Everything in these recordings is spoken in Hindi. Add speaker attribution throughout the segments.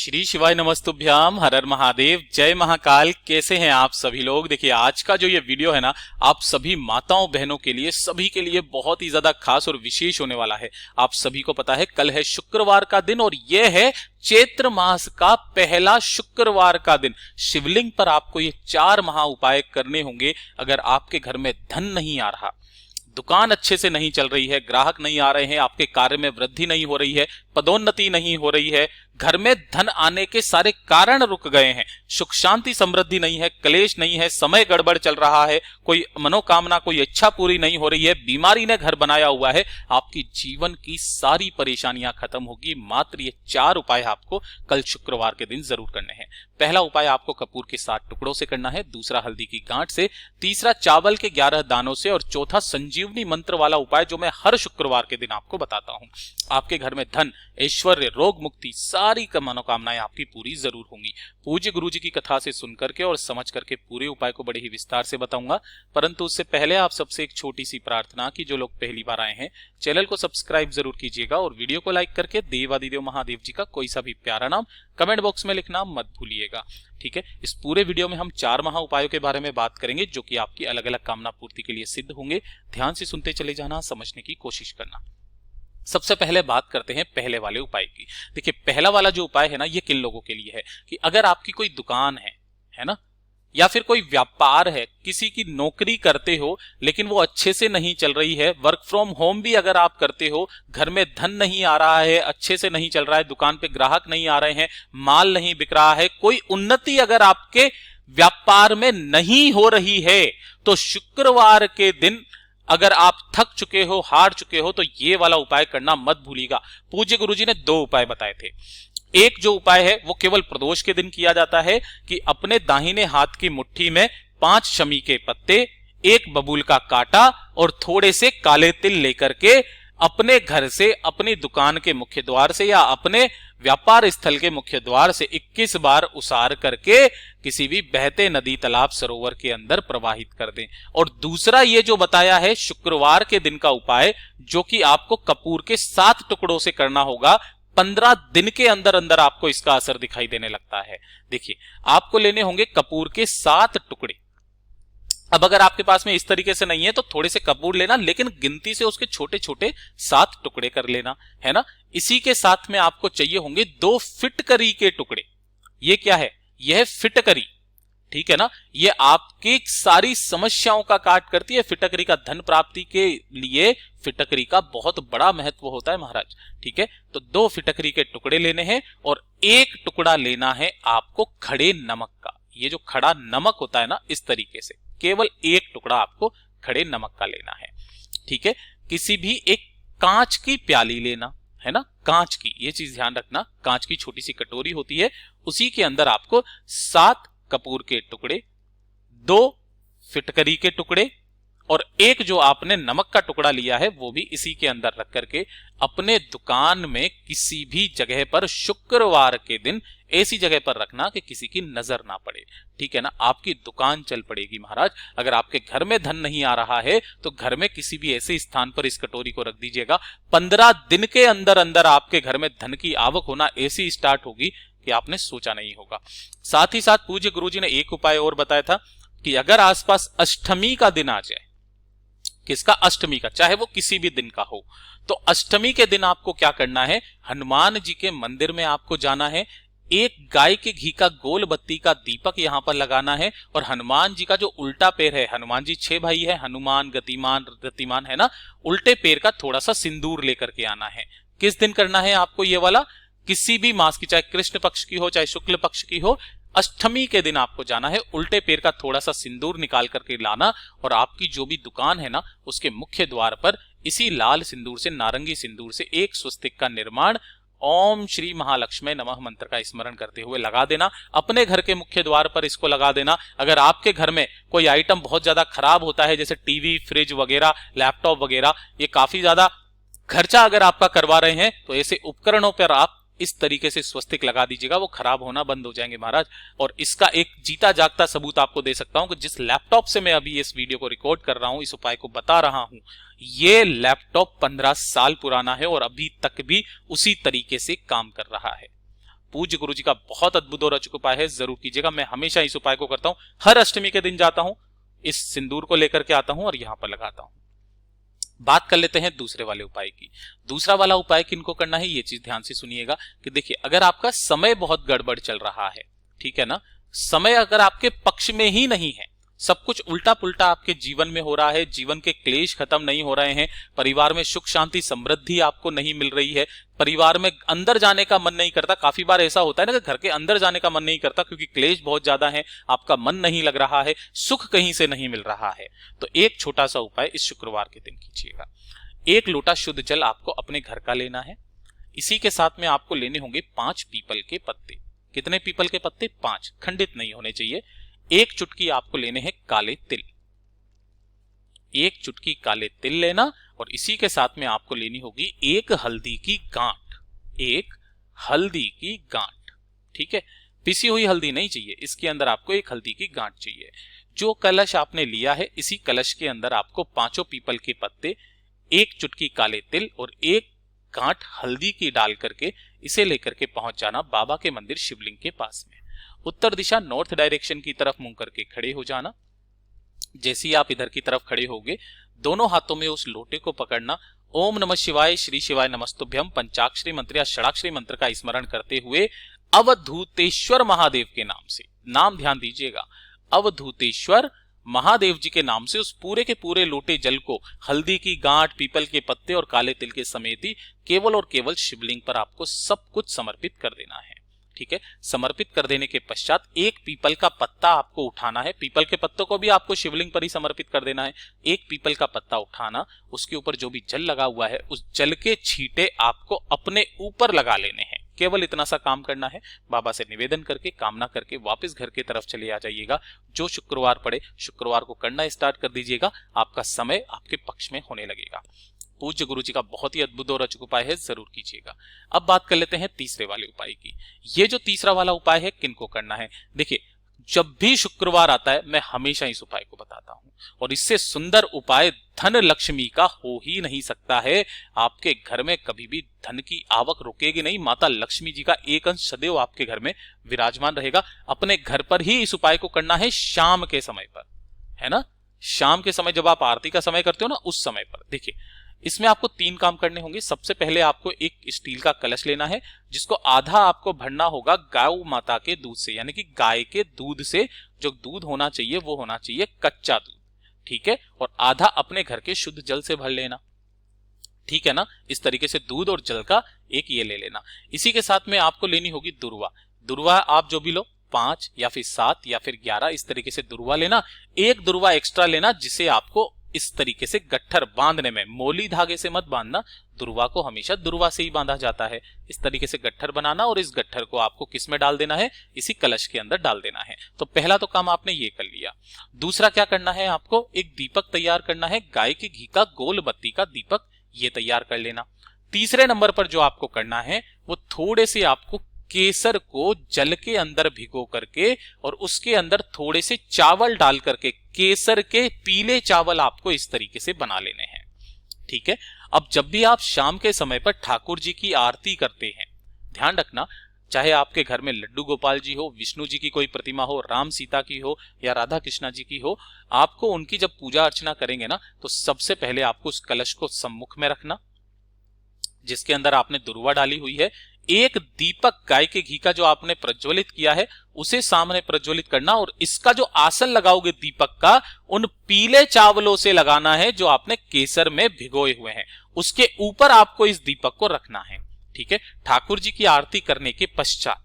Speaker 1: श्री शिवाय नमस्तुभ्याम, हर हर महादेव, जय महाकाल। कैसे हैं आप सभी लोग। देखिए आज का जो ये वीडियो है ना, आप सभी माताओं बहनों के लिए, सभी के लिए बहुत ही ज्यादा खास और विशेष होने वाला है। आप सभी को पता है कल है शुक्रवार का दिन और यह है चैत्र मास का पहला शुक्रवार का दिन। शिवलिंग पर आपको ये 4 महा उपाय करने होंगे। अगर आपके घर में धन नहीं आ रहा, दुकान अच्छे से नहीं चल रही है, ग्राहक नहीं आ रहे हैं, आपके कार्य में वृद्धि नहीं हो रही है, पदोन्नति नहीं हो रही है, घर में धन आने के सारे कारण रुक गए हैं, सुख शांति समृद्धि नहीं है, क्लेश नहीं है, समय गड़बड़ चल रहा है, कोई मनोकामना कोई इच्छा पूरी नहीं हो रही है, बीमारी ने घर बनाया हुआ है, आपकी जीवन की सारी परेशानियां खत्म होगी। मात्र ये 4 उपाय आपको कल शुक्रवार के दिन जरूर करने हैं। पहला उपाय आपको कपूर के 7 टुकड़ों से करना है, दूसरा हल्दी की गांठ से, तीसरा चावल के 11 दानों से और चौथा संजीवनी मंत्र वाला उपाय जो मैं हर शुक्रवार के दिन आपको बताता हूं। आपके घर में धन, ऐश्वर्य, रोग मुक्ति, सारी मनोकामनाएं आपकी पूरी जरूर होंगी। पूज्य गुरु जी की कथा से सुन करके और समझ करके पूरे उपाय को बड़े ही विस्तार से बताऊंगा, परंतु उससे पहले आप सबसे एक छोटी सी प्रार्थना कि जो लोग पहली बार आए हैं चैनल को सब्सक्राइब जरूर कीजिएगा और वीडियो को लाइक करके देवादिदेव महादेव जी का कोई सा भी प्यारा नाम कमेंट बॉक्स में लिखना मत भूलिएगा। ठीक है, इस पूरे वीडियो में हम 4 महा उपायों के बारे में बात करेंगे जो कि आपकी अलग अलग कामना पूर्ति के लिए सिद्ध होंगे। ध्यान से सुनते चले जाना, समझने की कोशिश करना। सबसे पहले बात करते हैं पहले वाले उपाय की। देखिए पहला वाला जो उपाय है ना, ये किन लोगों के लिए है कि अगर आपकी कोई दुकान है ना, या फिर कोई व्यापार है, किसी की नौकरी करते हो लेकिन वो अच्छे से नहीं चल रही है, वर्क फ्रॉम होम भी अगर आप करते हो, घर में धन नहीं आ रहा है, अच्छे से नहीं चल रहा है, दुकान पे ग्राहक नहीं आ रहे हैं, माल नहीं बिक रहा है, कोई उन्नति अगर आपके व्यापार में नहीं हो रही है, तो शुक्रवार के दिन अगर आप थक चुके हो, हार चुके हो, तो ये वाला उपाय करना मत भूलिएगा। पूज्य गुरुजी ने 2 उपाय बताए थे। एक जो उपाय है वो केवल प्रदोष के दिन किया जाता है कि अपने दाहिने हाथ की मुट्ठी में 5 शमी के पत्ते, 1 बबूल का कांटा और थोड़े से काले तिल लेकर के अपने घर से, अपनी दुकान के मुख्य द्वार से या अपने व्यापार स्थल के मुख्य द्वार से 21 बार उसार करके किसी भी बहते नदी, तालाब, सरोवर के अंदर प्रवाहित कर दें। और दूसरा ये जो बताया है शुक्रवार के दिन का उपाय, जो कि आपको कपूर के 7 टुकड़ों से करना होगा। 15 दिन के अंदर अंदर आपको इसका असर दिखाई देने लगता है। देखिए आपको लेने होंगे कपूर के 7 टुकड़े। अब अगर आपके पास में इस तरीके से नहीं है तो थोड़े से कपूर लेना, लेकिन गिनती से उसके छोटे छोटे 7 टुकड़े कर लेना, है ना। इसी के साथ में आपको चाहिए होंगे 2 फिटकरी के टुकड़े। ये क्या है? यह है फिटकरी, ठीक है ना। ये आपकी सारी समस्याओं का काट करती है। फिटकरी का धन प्राप्ति के लिए फिटकरी का बहुत बड़ा महत्व होता है महाराज। ठीक है, तो 2 फिटकरी के टुकड़े लेने हैं और 1 टुकड़ा लेना है आपको खड़े नमक का। ये जो खड़ा नमक होता है ना, इस तरीके से केवल 1 टुकड़ा आपको खड़े नमक का लेना है। ठीक है, किसी भी एक कांच की प्याली लेना, है ना, कांच की, ये चीज ध्यान रखना, कांच की छोटी सी कटोरी होती है, उसी के अंदर आपको 7 कपूर के टुकड़े, 2 फिटकरी के टुकड़े और 1 जो आपने नमक का टुकड़ा लिया है वो भी इसी के अंदर रख करके अपने दुकान में किसी भी जगह पर शुक्रवार के दिन ऐसी जगह पर रखना कि किसी की नजर ना पड़े। ठीक है ना, आपकी दुकान चल पड़ेगी महाराज। अगर आपके घर में धन नहीं आ रहा है तो घर में किसी भी ऐसे स्थान पर इस कटोरी को रख दीजिएगा। 15 दिन के अंदर अंदर आपके घर में धन की आवक होना ऐसी स्टार्ट होगी कि आपने सोचा नहीं होगा। साथ ही साथ पूज्य गुरुजी ने एक उपाय और बताया था कि अगर आसपास अष्टमी का दिन आ जाए, किसका? अष्टमी का, चाहे वो किसी भी दिन का हो, तो अष्टमी के दिन आपको क्या करना है? हनुमान जी के मंदिर में आपको जाना है, 1 गाय के घी का गोल बत्ती का दीपक यहां पर लगाना है और हनुमान जी का जो उल्टा पैर है, हनुमान जी 6 भाई है, हनुमान, गतिमान, रतिमान, है ना, उल्टे पैर का थोड़ा सा सिंदूर लेकर के आना है। किस दिन करना है आपको ये वाला? किसी भी मास की, चाहे कृष्ण पक्ष की हो चाहे शुक्ल पक्ष की हो, अष्टमी के दिन आपको जाना है, उल्टे पैर का थोड़ा सा सिंदूर निकाल करके लाना और आपकी जो भी दुकान है ना, उसके मुख्य द्वार पर इसी लाल सिंदूर से, नारंगी सिंदूर से 1 स्वस्तिक का निर्माण ओम श्री महालक्ष्मी नमः मंत्र का स्मरण करते हुए लगा देना। अपने घर के मुख्य द्वार पर इसको लगा देना। अगर आपके घर में कोई आइटम बहुत ज्यादा खराब होता है, जैसे टीवी, फ्रिज वगैरह, लैपटॉप वगैरह, ये काफी ज्यादा खर्चा अगर आपका करवा रहे हैं, तो ऐसे उपकरणों पर आप इस तरीके से स्वस्तिक लगा दीजिएगा, वो खराब होना बंद हो जाएंगे महाराज। और इसका एक जीता जागता सबूत आपको दे सकता हूं कि जिस लैपटॉप से मैं अभी इस वीडियो को रिकॉर्ड कर रहा हूं, इस उपाय को बता रहा हूं, ये लैपटॉप 15 साल पुराना है और अभी तक भी उसी तरीके से काम कर रहा है। पूज्य गुरु जी का बहुत अद्भुत और अचूक उपाय है, जरूर कीजिएगा। मैं हमेशा इस उपाय को करता हूं, हर अष्टमी के दिन जाता हूं, इस सिंदूर को लेकर के आता हूं और यहां पर लगाता हूं। बात कर लेते हैं दूसरे वाले उपाय की। दूसरा वाला उपाय किनको करना है, ये चीज ध्यान से सुनिएगा कि देखिए, अगर आपका समय बहुत गड़बड़ चल रहा है, ठीक है ना, समय अगर आपके पक्ष में ही नहीं है, सब कुछ उल्टा पुल्टा आपके जीवन में हो रहा है, जीवन के क्लेश खत्म नहीं हो रहे हैं, परिवार में सुख शांति समृद्धि आपको नहीं मिल रही है, परिवार में अंदर जाने का मन नहीं करता। काफी बार ऐसा होता है ना कि घर के अंदर जाने का मन नहीं करता क्योंकि क्लेश बहुत ज्यादा है, आपका मन नहीं लग रहा है, सुख कहीं से नहीं मिल रहा है। तो एक छोटा सा उपाय इस शुक्रवार के दिन कीजिएगा। 1 लोटा शुद्ध जल आपको अपने घर का लेना है। इसी के साथ में आपको लेने होंगे 5 पीपल के पत्ते। कितने पीपल के पत्ते? 5, खंडित नहीं होने चाहिए। 1 चुटकी आपको लेने हैं काले तिल, 1 चुटकी काले तिल लेना। और इसी के साथ में आपको लेनी होगी 1 हल्दी की गांठ, 1 हल्दी की गांठ, ठीक है। पिसी हुई हल्दी नहीं चाहिए, इसके अंदर आपको 1 हल्दी की गांठ चाहिए। जो कलश आपने लिया है, इसी कलश के अंदर आपको 5 पीपल के पत्ते, 1 चुटकी काले तिल और 1 गांठ हल्दी की डाल करके इसे लेकर के पहुंच जाना बाबा के मंदिर शिवलिंग के पास में। उत्तर दिशा नॉर्थ डायरेक्शन की तरफ मुंह करके खड़े हो जाना। जैसे ही आप इधर की तरफ खड़े होगे, दोनों हाथों में उस लोटे को पकड़ना। ओम नमः शिवाय, श्री शिवाय नमस्तुभ्यम पंचाक्षरी मंत्र या षडाक्षरी मंत्र का स्मरण करते हुए अवधूतेश्वर महादेव के नाम से, नाम ध्यान दीजिएगा, अवधूतेश्वर महादेव जी के नाम से उस पूरे के पूरे लोटे जल को हल्दी की गांठ, पीपल के पत्ते और काले तिल के समेत ही केवल और केवल शिवलिंग पर आपको सब कुछ समर्पित कर देना है, ठीक है। समर्पित कर देने के पश्चात 1 पीपल का पत्ता आपको उठाना है। पीपल के पत्तों को भी आपको शिवलिंग पर ही समर्पित कर देना है। 1 पीपल का पत्ता उठाना, उसके ऊपर जो भी जल लगा हुआ है उस जल के छींटे आपको अपने ऊपर लगा लेने हैं। केवल इतना सा काम करना है। बाबा से निवेदन करके, कामना करके वापस घर की तरफ चले आ जाइएगा। जो शुक्रवार पड़े, शुक्रवार को करना स्टार्ट कर दीजिएगा, आपका समय आपके पक्ष में होने लगेगा। पूज्य गुरु जी का बहुत ही अद्भुत और अचूक उपाय है, जरूर कीजिएगा। अब बात कर लेते हैं तीसरे वाले उपाय की। ये जो तीसरा वाला उपाय है, किनको करना है? देखिए, जब भी शुक्रवार आता है मैं हमेशा इस उपाय को बताता हूं, और इससे सुंदर उपाय धन लक्ष्मी का हो ही नहीं सकता है। आपके घर में कभी भी धन की आवक रुकेगी नहीं। माता लक्ष्मी जी का एक अंश सदैव आपके घर में विराजमान रहेगा। अपने घर पर ही इस उपाय को करना है, शाम के समय पर, है ना, शाम के समय जब आप आरती का समय करते हो ना, उस समय पर। देखिए, इसमें आपको 3 काम करने होंगे। सबसे पहले आपको एक स्टील का कलश लेना है, जिसको आधा आपको भरना होगा गौ माता के दूध से, यानी कि गाय के दूध से। जो दूध होना चाहिए वो होना चाहिए कच्चा दूध, ठीक है। और आधा अपने घर के शुद्ध जल से भर लेना, ठीक है ना। इस तरीके से दूध और जल का एक ये ले लेना। इसी के साथ में आपको लेनी होगी दुर्वा। दुर्वा आप जो भी लो, 5 या फिर 7 या फिर 11, इस तरीके से दुर्वा लेना। एक दुर्वा एक्स्ट्रा लेना, जिसे आपको इस तरीके से गट्ठर बांधने में, मोली धागे से मत बांधना, दुर्वा को हमेशा दुर्वा से ही बांधा जाता है। इस तरीके से गट्ठर बनाना और इस गट्ठर को आपको किस में डाल देना है? इसी कलश के अंदर डाल देना है। तो पहला तो काम आपने ये कर लिया। दूसरा क्या करना है? आपको एक दीपक तैयार करना है, गाय के घी का गोल बत्ती का दीपक, ये तैयार कर लेना। तीसरे नंबर पर जो आपको करना है वो थोड़े से आपको केसर को जल के अंदर भिगो करके और उसके अंदर थोड़े से चावल डाल करके, केसर के पीले चावल आपको इस तरीके से बना लेने हैं, ठीक है। अब जब भी आप शाम के समय पर ठाकुर जी की आरती करते हैं, ध्यान रखना, चाहे आपके घर में लड्डू गोपाल जी हो, विष्णु जी की कोई प्रतिमा हो, राम सीता की हो या राधा कृष्णा जी की हो, आपको उनकी जब पूजा अर्चना करेंगे ना, तो सबसे पहले आपको उस कलश को सम्मुख में रखना, जिसके अंदर आपने दुर्वा डाली हुई है। एक दीपक गाय के घी का जो आपने प्रज्वलित किया है उसे सामने प्रज्वलित करना, और इसका जो आसन लगाओगे दीपक का, उन पीले चावलों से लगाना है जो आपने केसर में भिगोए हुए हैं। उसके ऊपर आपको इस दीपक को रखना है, ठीक है। ठाकुर जी की आरती करने के पश्चात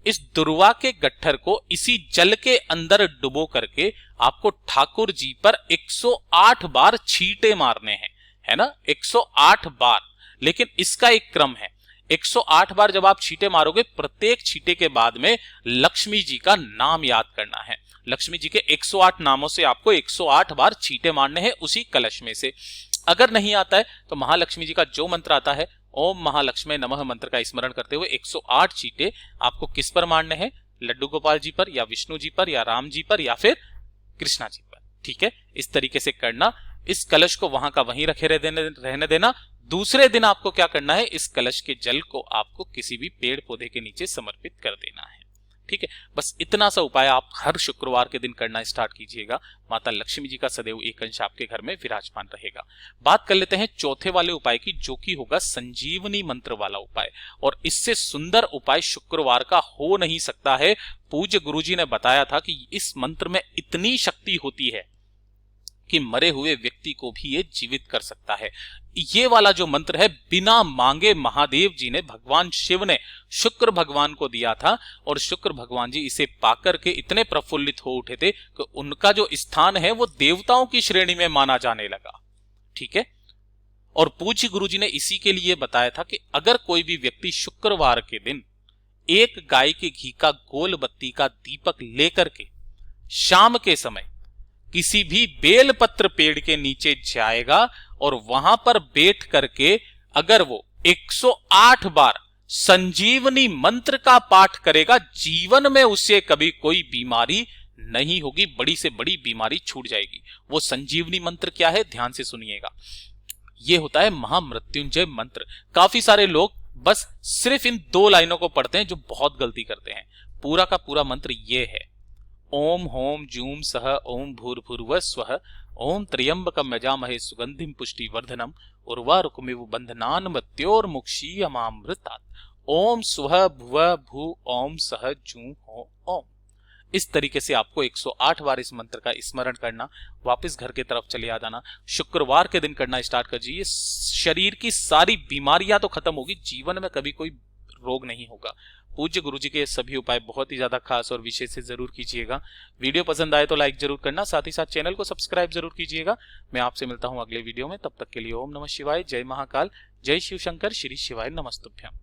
Speaker 1: इस दुर्वा के गट्ठर को इसी जल के अंदर डुबो करके आपको ठाकुर जी पर 108 बार छींटे मारने हैं, है ना, 108 बार। लेकिन इसका एक क्रम है। 108 बार जब आप छींटे मारोगे, प्रत्येक छींटे के बाद में लक्ष्मी जी का नाम याद करना है। लक्ष्मी जी के 108 नामों से आपको 108 बार छींटे मारने हैं उसी कलश में से। अगर नहीं आता है तो महालक्ष्मी जी का जो मंत्र आता है, ओम महालक्ष्मी नमः मंत्र का स्मरण करते हुए 108 छींटे आपको किस पर मारने हैं? लड्डू गोपाल जी पर या विष्णु जी पर या राम जी पर या फिर कृष्णा जी पर, ठीक है। इस तरीके से करना। इस कलश को वहां का वहीं रखे रहने देना। दूसरे दिन आपको क्या करना है, इस कलश के जल को आपको किसी भी पेड़ पौधे के नीचे समर्पित कर देना है। ठीक है, बस इतना सा उपाय आप हर शुक्रवार के दिन करना स्टार्ट कीजिएगा। माता लक्ष्मी जी का सदैव एक अंश आपके घर में विराजमान रहेगा। बात कर लेते हैं चौथे वाले उपाय की, जो कि होगा संजीवनी मंत्र वाला उपाय। और इससे सुंदर उपाय शुक्रवार का हो नहीं सकता है। पूज्य गुरुजी ने बताया था कि इस मंत्र में इतनी शक्ति होती है कि मरे हुए व्यक्ति को भी ये जीवित कर सकता है। ये वाला जो मंत्र है, बिना मांगे महादेव जी ने, भगवान शिव ने शुक्र भगवान को दिया था और शुक्र भगवान जी इसे पाकर के इतने प्रफुल्लित हो उठे थे कि उनका जो स्थान है वो देवताओं की श्रेणी में माना जाने लगा। ठीक है, और पूज्य गुरुजी ने इसी के लिए बताया था कि अगर कोई भी व्यक्ति शुक्रवार के दिन एक गाय के घी का गोल बत्ती का दीपक लेकर के शाम के समय किसी भी बेलपत्र पेड़ के नीचे जाएगा और वहां पर बैठ करके अगर वो 108 बार संजीवनी मंत्र का पाठ करेगा, जीवन में उससे कभी कोई बीमारी नहीं होगी, बड़ी से बड़ी बीमारी छूट जाएगी। वो संजीवनी मंत्र क्या है, ध्यान से सुनिएगा। ये होता है महामृत्युंजय मंत्र। काफी सारे लोग बस सिर्फ इन 2 लाइनों को पढ़ते हैं, जो बहुत गलती करते हैं। पूरा का पूरा मंत्र ये है, ओम होम जूम सह ओम भूर्भुवः स्वः ओम त्र्यंबकं यजामहे सुगंधिं पुष्टिवर्धनम् उर्वारुकमिव बन्धनान् मृत्योर्मुक्षीयमामृतात् ओम स्वः भुवः भू ओम सह जूं हो ओम। इस तरीके से आपको 108 बार इस मंत्र का स्मरण करना, वापस घर की तरफ चले आ जाना, शुक्रवार के दिन करना स्टार्ट कर दीजिए। शरीर की सारी बीमारियां तो खत्म होगी, जीवन में कभी कोई रोग नहीं होगा। पूज्य गुरुजी के सभी उपाय बहुत ही ज्यादा खास और विशेष से जरूर कीजिएगा। वीडियो पसंद आए तो लाइक जरूर करना, साथ ही साथ चैनल को सब्सक्राइब जरूर कीजिएगा। मैं आपसे मिलता हूं अगले वीडियो में, तब तक के लिए ओम नमः शिवाय, जय महाकाल, जय शिव शंकर, श्री शिवाय नमस्तुभ्यम।